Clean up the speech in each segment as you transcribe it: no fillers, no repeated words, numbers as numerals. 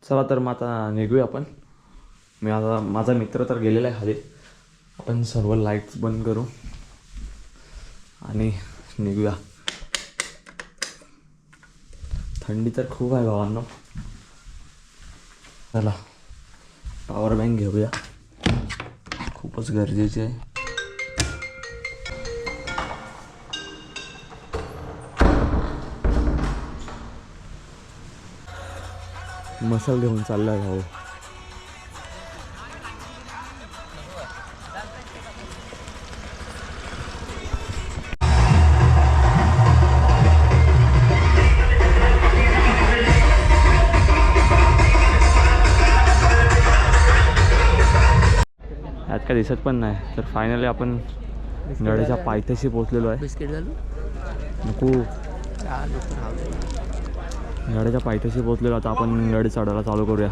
चला तर मग आता निघूया आपण. मी आता माझा मित्र तर गेलेला आहे खाली. आपण सर्व लाईट्स बंद करू आणि निघूया. थंडी तर खूप आहे भावांनो. चला पॉवर बँक घेऊया, खूपच गरजेचे आहे. मसल घेऊन चाललाय भाऊ. यात काय दिसत पण नाही. तर फायनली आपण नळ्याच्या पायथ्याशी पोहोचलेलो आहे. बिस्किट घालू नको, नळ्याच्या पायथ्याशी पोहोचलेलो. आता आपण नळी चढायला चालू करूया.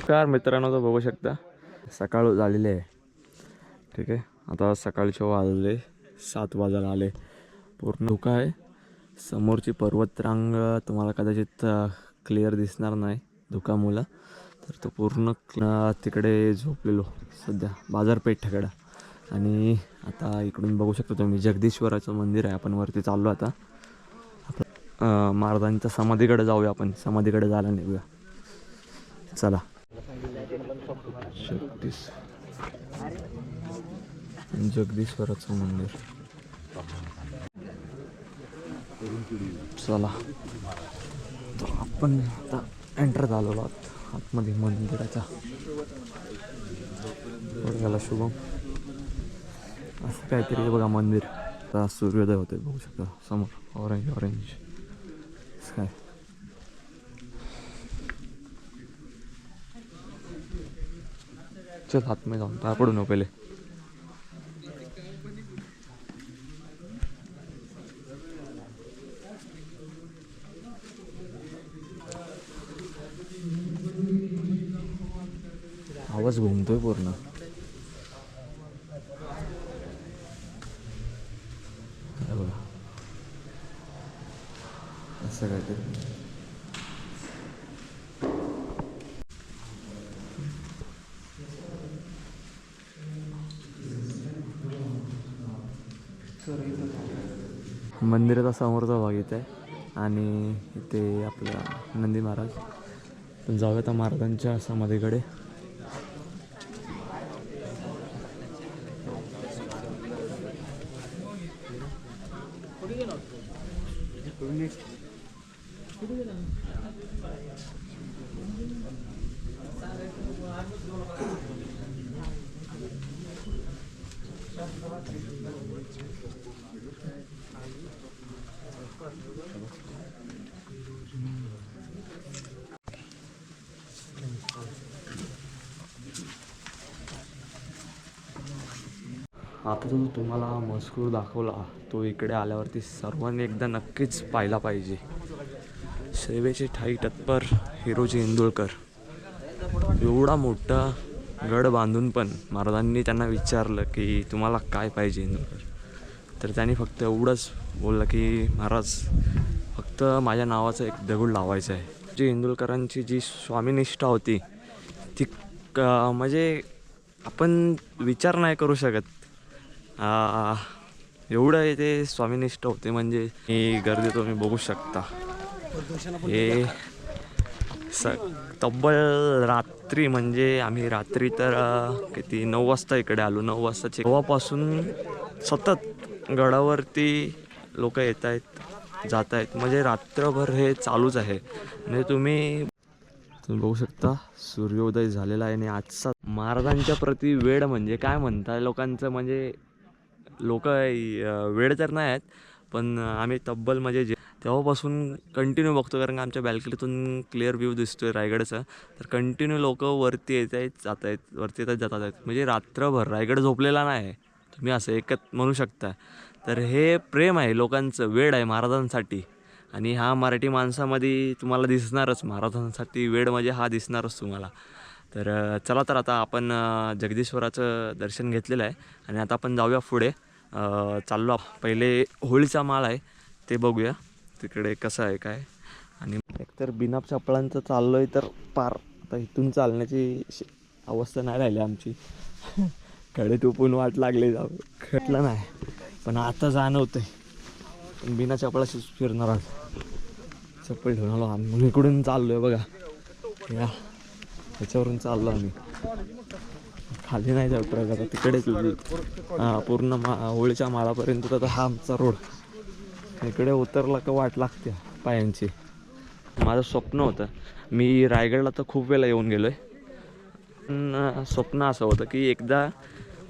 कार मित्रांनो तो बघू शकता सकाळ झालेली आहे. ठीक आहे, आता सकाळचे वाजले 7 वाजायला आले. पूर्ण धुका आहे. समोरची पर्वतरांग तुम्हाला कदाचित क्लिअर दिसणार नाही धुकामुळं. तर तो पूर्ण तिकडे झोपलेलो सध्या बाजारपेठेकडं. आणि आता इकडून बघू शकतो तुम्ही जगदीश्वराचं मंदिर आहे. आपण वरती चाललो आता. महाराजांच्या समाधीकडे जाऊया. आपण समाधीकडे जायला निघूया. चला. जगदीश्वराचं मंदिर. चला तर आपण आता एंटर झालो आहोत आतमध्ये मंदिराच्या. बघायला शुभम असं काहीतरी आहे बघा मंदिर. आता सूर्योदय होतोय बघू शकता समोर. Orange orange sky. चल हात में जाऊन पाय पडू नको पहिले. आवाज घुमतोय पूर्ण. बघा असं काहीतरी. मंदिराचा समोरचा भाग इथे आहे आणि इथे आपला नंदी महाराज. पण जाऊया आता महाराजांच्या समाधीकडे. आता जो तुम्हाला मजकूर दाखवला तो इकडे आल्यावरती सर्वांनी एकदा नक्कीच पाहिला पाहिजे. सेवेची ठाई तत्पर हिरोजी इंदुळकर. एवढा मोठा गड बांधून पण महाराजांनी त्यांना विचारलं की तुम्हाला काय पाहिजे इंदुळकर. तर त्यांनी फक्त एवढंच बोललं की महाराज फक्त माझ्या नावाचं एक दगड लावायचं आहे. जी इंदुळकरांची जी स्वामीनिष्ठा होती ती म्हणजे आपण विचार नाही करू शकत. एवढं ते स्वामीनिष्ठ होते. म्हणजे ही गर्दी तुम्ही बघू शकता. हे तब्बल रात्री म्हणजे आम्ही रात्री तर किती 9 वाजता इकडे आलो. 9 वाजताचे तेव्हापासून सतत गडावरती लोक येत आहेत जात आहेत. म्हणजे रात्रभर हे चालूच आहे. म्हणजे तुम्ही बघू शकता सूर्योदय झालेला आहे. आणि आजचा महाराजांच्या प्रति वेळ म्हणजे काय म्हणता लोकांचं. म्हणजे लोक वेळ तर नाही आहेत पण आम्ही तब्बल म्हणजे तेव्हापासून कंटिन्यू बघतो. कारण का आमच्या बॅल्कनीतून क्लिअर व्ह्यू दिसतोय रायगडचा. तर कंटिन्यू लोक वरती येत आहेत जात आहेत वरती येतात जातात आहेत. म्हणजे रात्रभर रायगड झोपलेला नाही तुम्ही असं एकच म्हणू शकता. तर हे प्रेम आहे लोकांचं, वेळ आहे महाराजांसाठी. आणि हा मराठी माणसामध्ये तुम्हाला दिसणारच. महाराजांसाठी वेळ म्हणजे हा दिसणारच तुम्हाला. तर चला तर आता आपण जगदीश्वराचं दर्शन घेतलेलं आहे आणि आता आपण जाऊया पुढे. चाललो पहिले होळीचा माळ आहे ते बघूया तिकडे कसं आहे काय. आणि एकतर बिना चपळांचं चाललो आहे तर पार आता इथून चालण्याची अवस्था नाही राहिली आमची. कडे टोपून वाट लागली जाऊ खटलं नाही, पण आता जाणवतंय. पण बिना चपळाशीच फिरणार आहोत. चप्पल घेऊन आलो आम्ही, इकडून चाललो आहे बघा या ह्याच्यावरून चाललो आम्ही. खाली नाही जाऊ ट्रक आता तिकडेच पूर्ण होळीच्या माळापर्यंत. तर हा आमचा रोड, इकडे उतरला का वाट लागते पायांची. माझं स्वप्न होतं, मी रायगडला तर खूप वेळा येऊन गेलो आहे, पण स्वप्न असं होतं की एकदा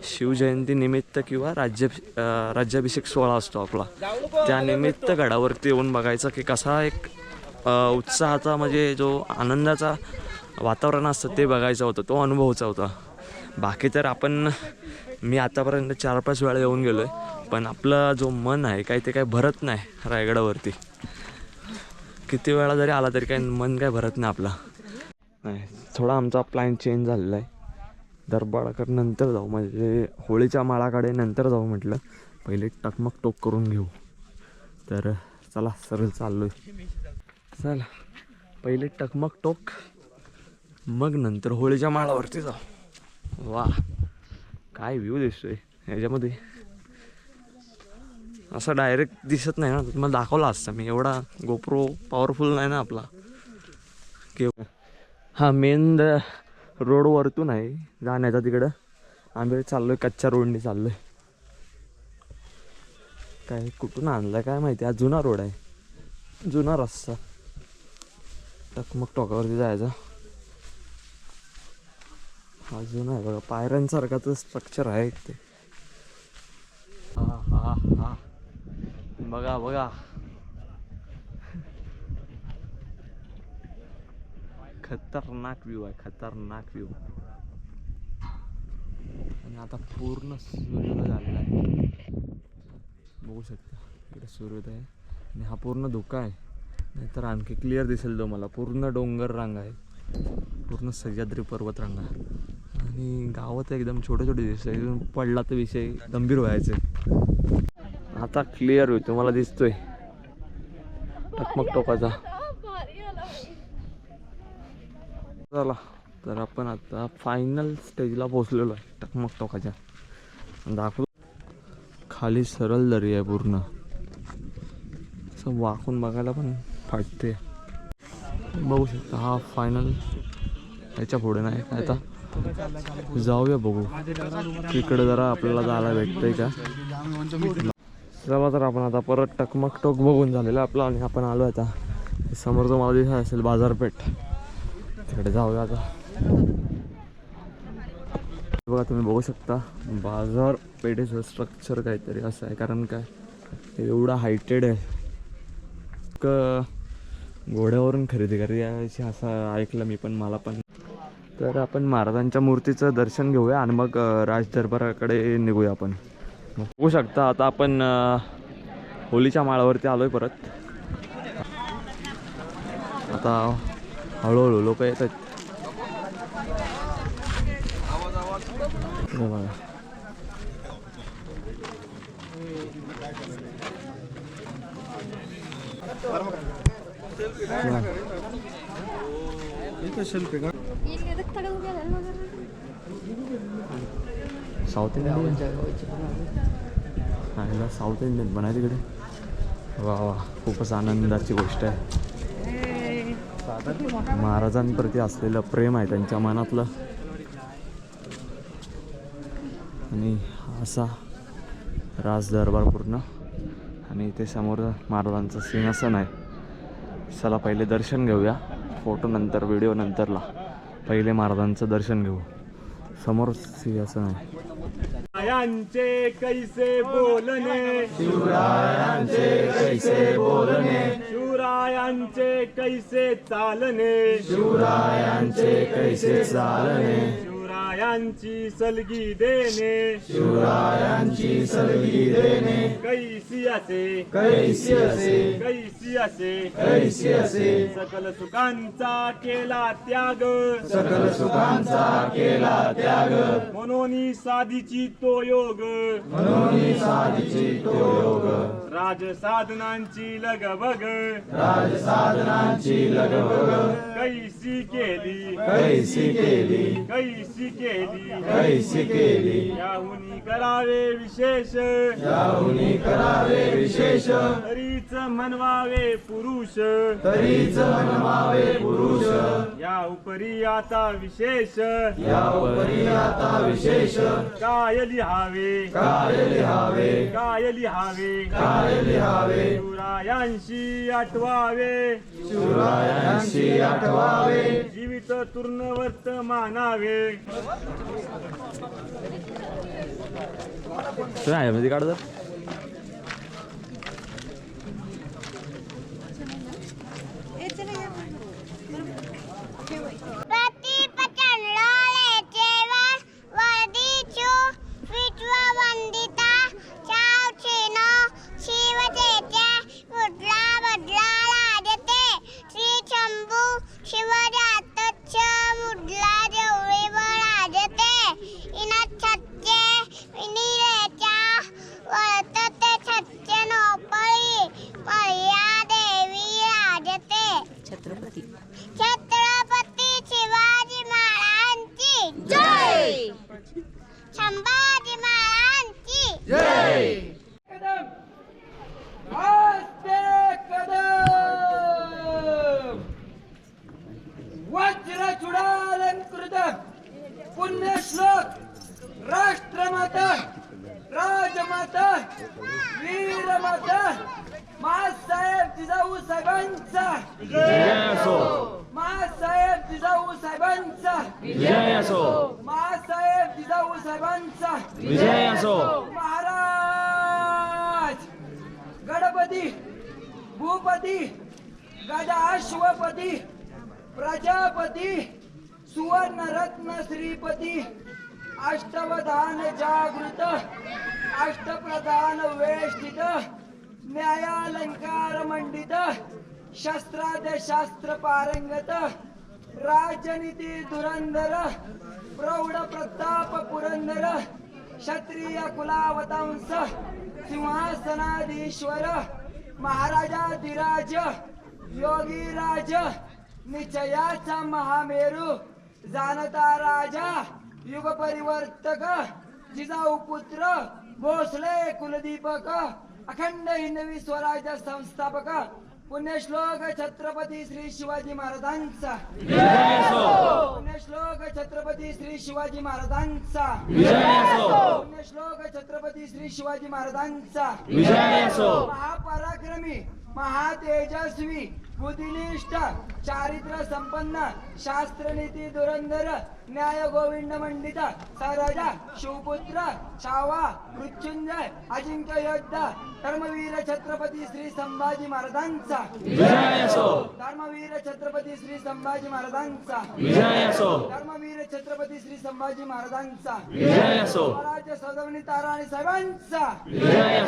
शिवजयंतीनिमित्त किंवा राज्याभिषेक सोहळा असतो आपला, त्यानिमित्त गडावरती येऊन बघायचं की कसा एक उत्साहाचा म्हणजे जो आनंदाचा वातावरण असतं ते बघायचं होतं, तो अनुभवायचा होता. बाकी तर मी आतापर्यंत 4-5 वेळा येऊन गेलो आहे, पण आपलं जो मन आहे काय ते काय भरत नाही रायगडावरती. किती वेळा जरी आला तरी काय मन काय भरत नाही आपला. नाही, थोडा आमचा प्लॅन चेंज झालेला आहे. दरबाराकडे नंतर जाऊ, म्हणजे होळीच्या माळाकडे नंतर जाऊ म्हटलं. पहिले टकमक टोक करून घेऊ. तर चला सरळ चाललो आहे. चला पहिले टकमक टोक, मग नंतर होळीच्या माळावरती जाऊ. वा काय व्ह्यू दिसतोय ह्याच्यामध्ये, असं डायरेक्ट दिसत नाही ना. तुम्हाला दाखवला असता मी, एवढा गोप्रो पॉवरफुल नाही ना आपला. हा मेन रोडवरतून आहे जाण्याचा तिकडं. आम्ही चाललो आहे कच्च्या रोडने चाललो आहे. काय कुठून आणलं काय माहिती, हा जुना रोड आहे, जुना रस्ता. टकमक टोकावरती जायचा. हा जुना आहे बघा, पायऱ्यांसारखाचं स्ट्रक्चर आहे ते. हा हा हा बघा बघा, खतरनाक व्ह्यू आहे, खतरनाक व्ह्यू. आणि आता पूर्ण सूर्योदय झालेला आहे, बघू शकता इकडे सूर्योदय आहे. आणि हा पूर्ण धुका आहे, नाहीतर आणखी क्लिअर दिसेल तुम्हाला. पूर्ण डोंगर रांग आहे, पूर्ण सह्याद्री पर्वतरांगा. आणि गावात एकदम छोटे छोटे दिसतं, एकदम पडला तर विषय गंभीर व्हायचे. आता क्लिअर होईल तुम्हाला, दिसतोय टकमक टोकाचा. चला तर आपण आता फायनल स्टेजला पोहोचलेलो आहे टकमक टोकाच्या. दाखवू खाली सरळ दरी आहे पूर्ण, असं वाकून बघायला पण फाटते. बघू शकता हा फायनल. याच्या पुढे नाही काय, आता जाऊया बघू तिकडे जरा आपल्याला जायला भेटतंय का. चला तर आपण आता परत टकमक टोक बघून झालेलं आपलं, आणि आपण आलो आता समोर जो मला दिसत असेल बाजारपेठ, तिकडे जाऊया आता. बघा तुम्ही बघू शकता बाजारपेठेचं स्ट्रक्चर काहीतरी असं आहे, कारण काय एवढा हायटेड आहे. घोड्यावरून खरेदी करायची असं ऐकलं मी पण, मला पण. तर आपण महाराजांच्या मूर्तीचं दर्शन घेऊया आणि मग राजदरबाराकडे निघूया आपण. बघू शकता आता आपण होळीच्या माळावरती आलोय परत. आता हळूहळू लोक येत आहेत. बघा साऊथ इंडियन, साऊथ इंडियन पण आहे तिकडे. वा वा, खूपच आनंदाची गोष्ट आहे. महाराजांप्रती असलेलं प्रेम आहे त्यांच्या मनातलं. आणि असा राजदरबार पूर्ण, आणि ते समोर महाराजांचं सिंहासन आहे. चला पहिले दर्शन घेऊया, फोटो नंतर, व्हिडिओ नंतरला. पहिले महाराजांचं दर्शन घेऊ. समोर सिंहासन आहे. शिवरायांचे कैसे बोलणे, शिवरायांचे कैसे बोलणे, शिवरायांचे कैसे चालणे, शिवरायांचे कैसे चालणे, शिवरायांची सलगी देणे शिवरायांची सलगी देणे कैसी असे कैसी असे कैसी असे कैसी असे सकल सुखांचा केला त्याग सकल सुखांचा केला त्याग म्हणून साधीची तो योग म्हणून साधीची तो योग राज साधनांची लगबग राजसाधनांची लगबग कैसी केली कैसी केली कैसी केली कैसी केली याहुनी करावे विशेष याहुनी करावे विशेष तरीच म्हणवावे पुरुष तरीच म्हणवावे पुरुष या उपरी आता विशेष या उपरी आता विशेष काय लिहावे काय लिहावे काय लिहावे काय लिहावे शिवरायांशी आठवावे शिवरायांशी आठवावे जीवित तूर्णवर्त मानावे आहे म्हणजे काढ छत्रपती शिवाजी महाराजांची जय. संभाजी महाराजांची जय वज्र चुडालंकृत पुण्यश्लोक राष्ट्रमाता राजमाता वीरमाता मासाहेब जिजाऊ साहेबांचा विजय असो मासाहेब जिजाऊ साहेबांचा विजय असो मासाहेब जिजाऊ साहेबांचा विजय असो महाराज गणपती भूपती गजाश्वपती प्रजापती सुवर्णरत्न श्रीपती अष्टवधान जागृत अष्टप्रधान वेष्टित न्यायालंकार मंडित शस्त्राद्य शास्त्र पारंगत राजनीती धुरंधर प्रौढ प्रताप पुरंदर क्षत्रिय कुलावतांस सिंहासनाधीश्वर महाराजाधिराज योगीराज निचयाचा महामेरू जाणता राजा युग परिवर्तक जिजाऊ पुत्र भोसले कुलदीपक अखंड हिंदवी स्वराज्य संस्थापक पुण्यश्लोक छत्रपती श्री शिवाजी महाराजांचा पुण्यश्लोक छत्रपती श्री शिवाजी महाराजांचा पुण्यश्लोक छत्रपती श्री शिवाजी महाराजांचा महापराक्रमी महातेजस्वी बुद्धिनिष्ठ चारित्र संपन्न शास्त्रनीती धुरंधर न्याय गोविंद मंडित सराजा शिवपुत्र छावा मृत्युंजय अजिंक्य योद्धा धर्मवीर छत्रपती श्री संभाजी महाराजांचा धर्मवीर छत्रपती श्री संभाजी महाराजांचा धर्मवीर छत्रपती श्री संभाजी महाराजांचा स्वराज्य सौदामिनी ताराणी साहेबांचा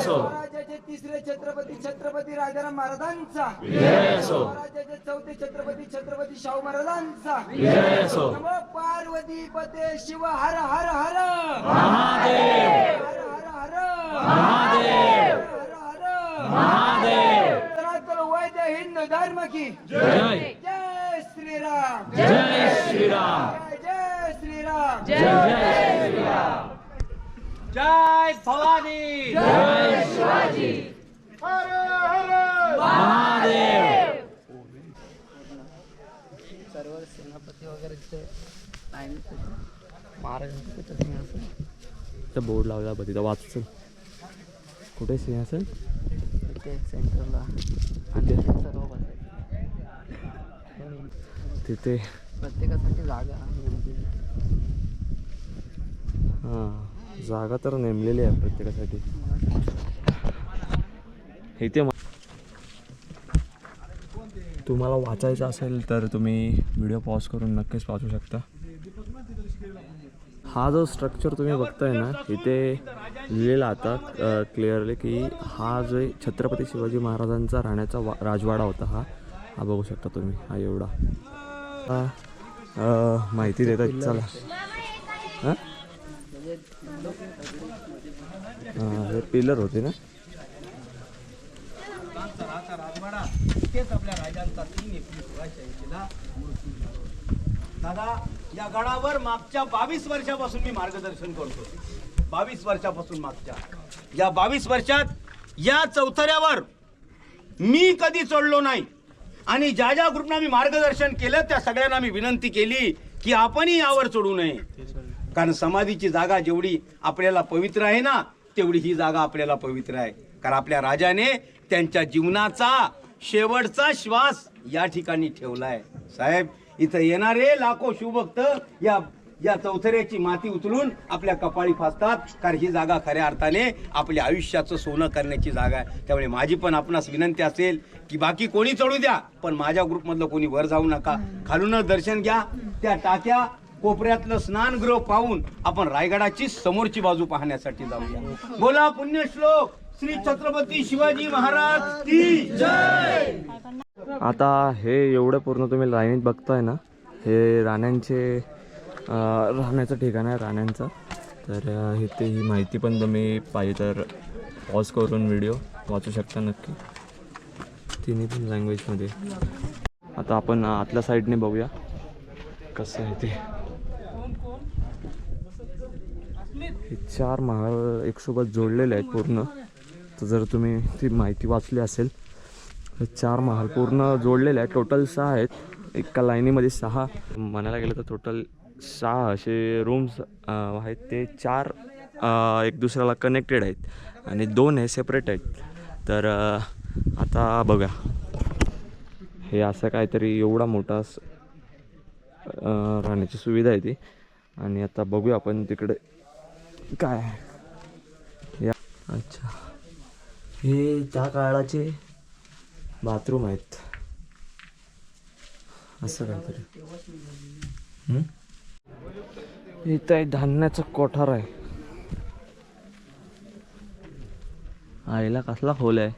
स्वराज्याचे तिसरे छत्रपती छत्रपती राजाराम महाराजांचा स्वराज्याचे चौथे छत्रपती छत्रपती शाहू महाराजांचा नमो पार्वती पते शिव हर हर हर महादेव हर हर हर महादेव हर हर महादेव सनातन वैद्य हिंदू धर्म की जय जय श्रीराम जय श्रीराम जय श्रीराम जय श्रीराम जय भवानी जय शिवाजी महादेव सर्व सेनापती वगैरे महाराजांचं सिंहासन बोर्ड लावला बघ तिथं वाचचं कुठे सिंहासन इथे सेंटरला आणि सर्व बसायचं तिथे प्रत्येकासाठी जागा नेमकी. हां जागा तर नेमलेली आहे प्रत्येकासाठी इथे तुम्हाला वाचायचं असेल तर तुम्ही व्हिडिओ पॉज करून नक्कीच वाचू शकता. हा जो स्ट्रक्चर तुम्ही बघताय ना इथे लिहिलेला आता क्लिअरली की हा जो छत्रपती शिवाजी महाराजांचा राहण्याचा राजवाडा होता हा बघू शकता तुम्ही. हा एवढा माहिती देतात. चला हां हे पिलर होते ना. दादा या गडावर मागच्या 22 वर्षापासून मी मार्गदर्शन करतो. 22 वर्षापासून मागच्या या 22 वर्षात या चौथऱ्यावर मी कधी चढलो नाही आणि ज्या ज्या ग्रुपना मी मार्गदर्शन केलं त्या सगळ्यांना मी विनंती केली की आपणही यावर चढू नये. कारण समाधीची जागा जेवढी आपल्याला पवित्र आहे ना तेवढी ही जागा आपल्याला पवित्र आहे. कारण आपल्या राजाने त्यांच्या जीवनाचा शेवटचा श्वास या ठिकाणी ठेवलाय. साहेब इथं येणारे लाखो शिवभक्त या चौथऱ्याची माती उचलून आपल्या कपाळी फासतात. कारण ही जागा खऱ्या अर्थाने आपल्या आयुष्याचं सोनं करण्याची जागा आहे. त्यामुळे माझी पण आपणास विनंती असेल की बाकी कोणी चढू द्या पण माझ्या ग्रुपमधलं कोणी वर जाऊ नका. खालूनच दर्शन घ्या. त्या टाक्या कोपऱ्यातलं स्नानगृह पाहून आपण रायगडाची समोरची बाजू पाहण्यासाठी जाऊया. बोला पुण्यश्लोक श्री छत्रपती शिवाजी महाराज की जय. आता हे एवढं पूर्ण तुम्ही लाईनीत बघताय ना हे राहण्याचं ठिकाण आहे राण्यांचं. तर इथे ही माहिती पण तुम्ही पाहिजे तर पॉज करून व्हिडिओ वाचू शकता नक्की तिन्ही पण लँग्वेजमध्ये. आता आपण आतल्या साईडने बघूया कसं आहे ते. हे 4 महाल एकसोबत जोडलेले आहेत पूर्ण. तर जर तुम्ही ती माहिती वाचली असेल तर 4 महाल पूर्ण जोडलेले आहेत. टोटल 6 आहेत. एका लाईनीमध्ये 6 म्हणायला गेलं तर टोटल 6 असे रूम्स आहेत. ते 4 एक दुसऱ्याला कनेक्टेड आहेत आणि 2 हे सेपरेट आहेत. तर आता बघा हे असं काहीतरी एवढा मोठा राहण्याची सुविधा आहे ती. आणि आता बघूया आपण तिकडे काय या. अच्छा हे त्या काळाचे बाथरूम आहेत असं काहीतरी. इथं आहे धान्याचं कोठार आहे. आईला कसला खोल आहे.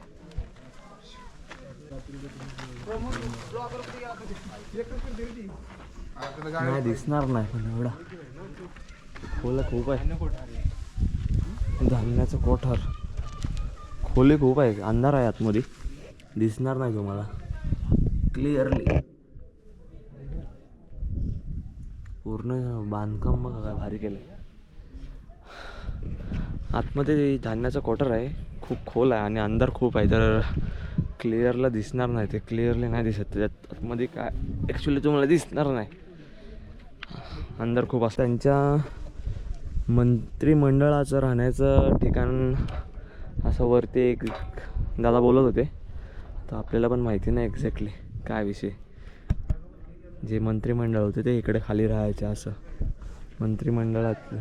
नाही दिसणार नाही पण एवढा खोल खूप आहे. धान्याचं कोठार खोली खूप आहे. अंधार आहे आतमध्ये दिसणार नाही तुम्हाला क्लिअरली. पूर्ण बांधकाम बघा काय भारी केलं. आतमध्ये धान्याचं कोठार आहे. खूप खोल आहे आणि अंधार खूप आहे तर क्लिअरला दिसणार नाही. ते क्लिअरली नाही दिसत त्याच्यात आतमध्ये काय ॲक्च्युली तुम्हाला दिसणार नाही. अंधार खूप असतं. त्यांच्या मंत्रिमंडळाचं राहण्याचं ठिकाण असं वरती एक दादा बोलत होते. तर आपल्याला पण माहिती नाही एक्झॅक्टली काय विषय. जे मंत्रिमंडळ होते ते इकडे खाली राहायचे असं मंत्रिमंडळात.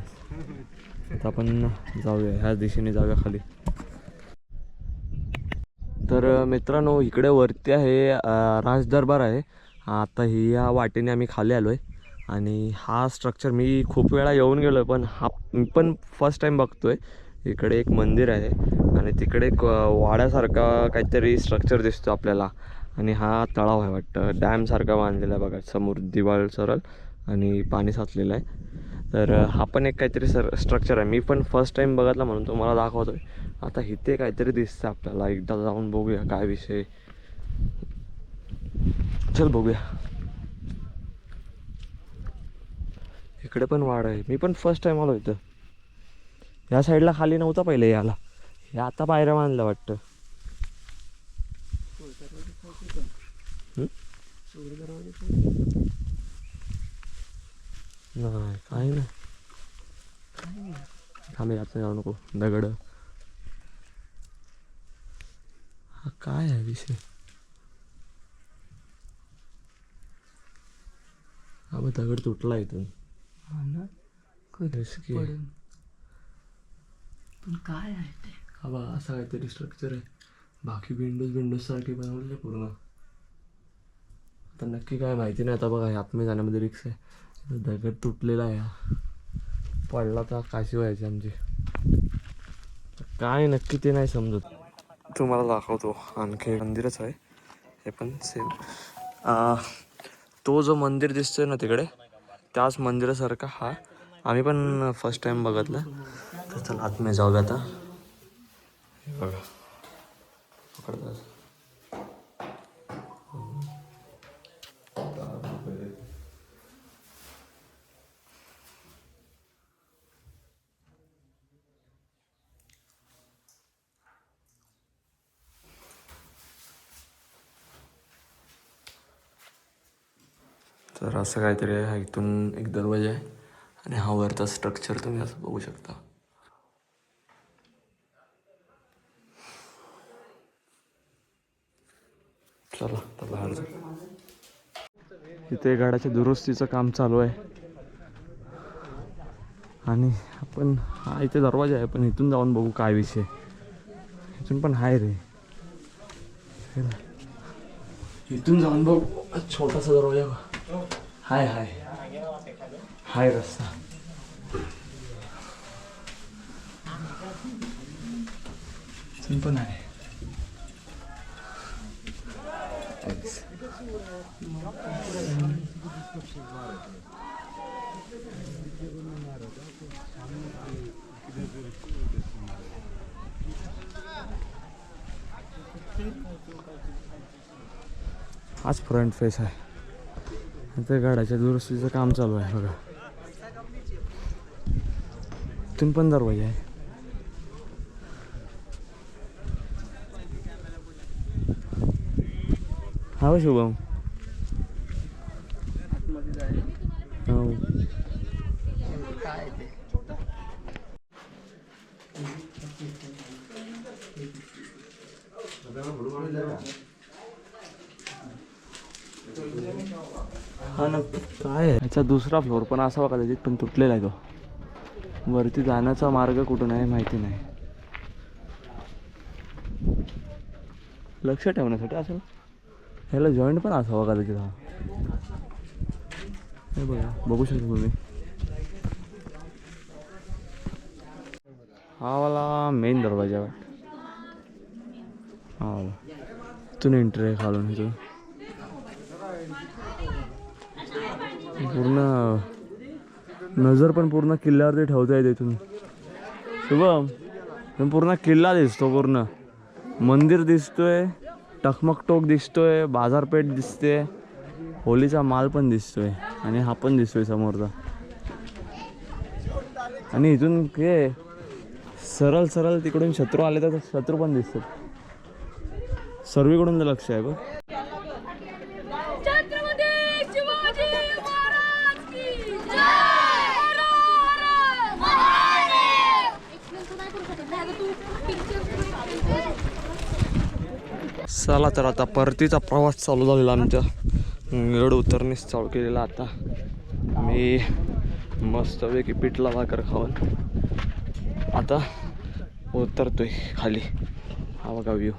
आता आपण जाऊया ह्याच दिशेने जाऊया खाली. तर मित्रांनो इकडे वरती आहे राजदरबार आहे. आता या वाटेने आम्ही खाली आलो आहे. आणि हा स्ट्रक्चर मी खूप वेळा येऊन गेलो आहे पण मी पण फर्स्ट टाईम बघतो आहे. इकडे एक मंदिर आहे आणि तिकडे एक वाड्यासारखा काहीतरी स्ट्रक्चर दिसतो आपल्याला. आणि हा तलाव आहे वाटतं डॅमसारखा बांधलेला आहे बघा. समोर दिवाळ सरळ आणि पाणी साचलेलं आहे. तर हा पण एक काहीतरी स्ट्रक्चर आहे. मी पण फर्स्ट टाईम बघितला म्हणून तुम्हाला दाखवतो आहे. आता इथे काहीतरी दिसतं आपल्याला. एकदा जाऊन बघूया काय विषय. चल बघूया. इकडे पण वाड आहे. मी पण फर्स्ट टाईम आलो इथं. ह्या साईडला खाली नव्हता पहिले याला. हे आता पायऱ्या बांधलं वाटतं. नाही काही नाही. थांबे आता जाऊ नको. दगड हा काय आहे विषय. हा बघ दगड तुटला इथून. हा ना रिस्की आहे. पण काय आहे ते. हा बघा असं काहीतरी स्ट्रक्चर आहे. बाकी विंडोज सारखी बनवलेली पूर्ण. आता नक्की काय माहिती नाही. आता बघा आतमध्ये जाण्यामध्ये रिक्स आहे. दगड तुटलेला आहे. पडला तर काशी व्हायची आमची. काय नक्की ते नाही समजत. तुम्हाला दाखवतो आणखी मंदिरच आहे हे पण सेम. तो जो मंदिर दिसतोय ना तिकडे त्याच मंदिरासारखा हा आम्ही पण फर्स्ट टाइम बघितलं. तर चला आतमध्ये जाऊया आता. हे बघा पकडतात. तर असं काहीतरी आहे. इथून एक दरवाजा आहे आणि हा वरचा स्ट्रक्चर तुम्ही असं बघू शकता. चला तर बाहेर जाऊ. इथे गाड्याच्या दुरुस्तीचं काम चालू आहे आणि आपण हा इथे दरवाजा आहे पण इथून जाऊन बघू काय विषय. इथून पण आहे रे. इथून जाऊन बघू. छोटासा दरवाजा हाय हाय हाय रस्ता. इथून पण आहे. हाच फ्रंट फेस आहे. इथे गाड्याच्या दुरुस्तीचं काम चालू आहे बघा. इथून पण दरवाजा आहे. हा शुभम. हो. हा ना काय आहे याचा दुसरा फ्लोर पण असावा कदाचित पण तुटलेला आहे तो. वरती जाण्याचा मार्ग कुठून आहे माहिती नाही. लक्ष ठेवण्यासाठी असेल. ह्याला जॉईंट पण असावा कदाचित. हा हे बघा बघू शकता तुम्ही. हा वाला मेन दरवाजा आहे. हा इथून एंट्री आहे खालून. इथून पूर्ण नजर पण पूर्ण किल्ल्यावरती ठेवता येते इथून. शुभम पूर्ण किल्ला दिसतो. पूर्ण मंदिर दिसतोय. टकमक टोक दिसतोय. बाजारपेठ दिसते. होलीचा माल पण दिसतोय आणि हा पण दिसतोय समोरचा. आणि इथून हे सरळ सरळ तिकडून शत्रू आले तर शत्रू पण दिसतात. सर्वीकडून लक्ष आहे बघ. चला तर आता परतीचा प्रवास चालू झालेला आमच्या. गड उतरणीस चालू केलेला. आता मी मस्तपैकी पिठला भाकर खाऊन आता उतरतोय खाली. हा बघा व्ह्यू.